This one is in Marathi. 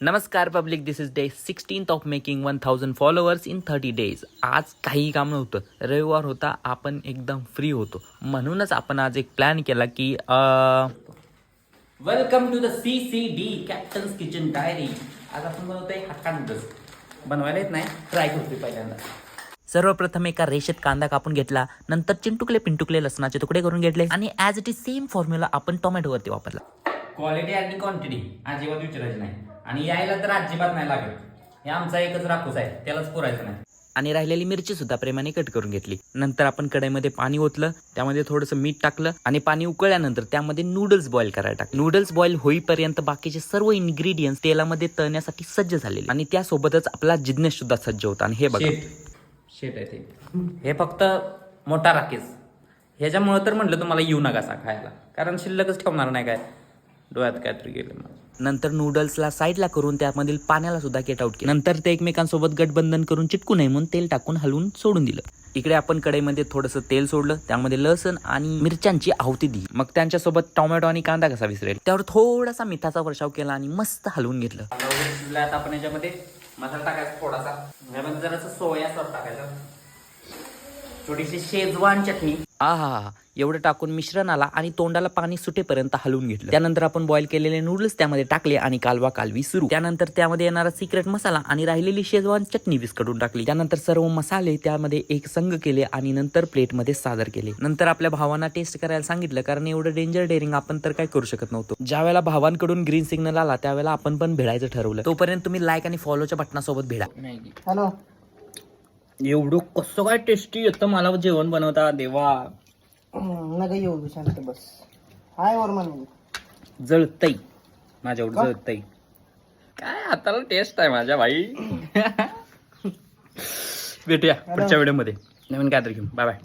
नमस्कार public, this is day 16th of making 1000 followers in 30 days. आज काही काम नव्हतं, रविवार होता, आपण एकदम फ्री होतो. म्हणूनच आपण आज एक प्लॅन केला की welcome to the CCD captain's kitchen diary. आज आपण बनवतोय हक्का नूडल्स. बनवायला येत नाही, ट्राय करतोय पहिल्यांदा. सर्वप्रथम एका रेषेत कांदा कापून घेतला, नंतर चिंटुकले पिंटुकले लसणाचे तुकडे करून घेतले आणि as it is same formula आपण टोमॅटोवरती वापरला. क्वालिटी आणि क्वांटिटी अजिबात विचारायची नाही आणि यायला तर अजिबात नाही लागत. हे आमचा एकच राखूच आहे, त्यालाच पुरायचं नाही. आणि राहिलेली मिरची सुद्धा प्रेमाने कट करून घेतली. नंतर आपण कढईमध्ये पाणी ओतलं, त्यामध्ये थोडंसं मीठ टाकलं आणि पाणी उकळल्यानंतर त्यामध्ये नूडल्स बॉईल करायला टाकले. नूडल्स बॉईल होईपर्यंत बाकीचे सर्व इन्ग्रेडियंट्स तेलामध्ये तळण्यासाठी सज्ज झालेले आणि त्यासोबतच आपला जिन्नस सुद्धा सज्ज होता. आणि हे बघा, शेट आहे ते, हे फक्त मोठा राकेश. ह्याच्यामुळे तर म्हटलं तुम्हाला येऊ नका सा खायला, कारण शिल्लकच ठेवणार नाही काय, डोळ्यात काहीतरी गेलं. नंतर नूडल्सला साईडला करून त्यामधील पाण्याला सुद्धा गेट आउट केलं. नंतर ते एकमेकांसोबत गठबंधन करून चिटकू नये म्हणून तेल टाकून हलवून सोडून दिलं. इकडे आपण कढईमध्ये थोडंसं तेल सोडलं, त्यामध्ये लसण आणि मिरच्यांची आहुती दिली. मग त्यांच्यासोबत टोमॅटो आणि कांदा कसा विसरेल, त्यावर थोडासा मिठाचा वर्षाव केला आणि मस्त हलवून घेतलं. आता आपण याच्यामध्ये मसाला टाकायचा थोडासा, यामध्ये जरासं सोया सॉस टाकायचा, थोडीशी शेजवान चटणी. आहा, एवढं टाकून मिश्रणाला आणि तोंडाला पाणी सुटेपर्यंत हलवून घेतलं. त्यानंतर आपण बॉईल केलेले नूडल्स त्यामध्ये टाकले आणि कालवा कालवी सुरू. त्यानंतर त्यामध्ये येणारा सिक्रेट मसाला आणि राहिलेली शेजवान चटणी विस्कटून टाकली. त्यानंतर सर्व मसाले त्यामध्ये एक संघ केले आणि नंतर प्लेटमध्ये सादर केले. नंतर आपल्या भावांना टेस्ट करायला सांगितलं, कारण एवढं डेंजर डेअरिंग आपण तर काय करू शकत नव्हतो. ज्या वेळेला भावांकडून ग्रीन सिग्नल आला त्यावेळेला आपण पण भिडायचं ठरवलं. तोपर्यंत तुम्ही लाईक आणि फॉलोच्या बटनासोबत भिडा. हॅलो, एवढं कसं काय टेस्टी येतं मला जेवण बनवता देवा. नका येऊ, शांत बस. हाय वरमान, जळतय माझ्यावर, जळतय काय, हाताला टेस्ट आहे माझ्या भाई. भेटूया पुढच्या व्हिडिओ मध्ये नवीन काहीतरी घेऊन. Bye bye.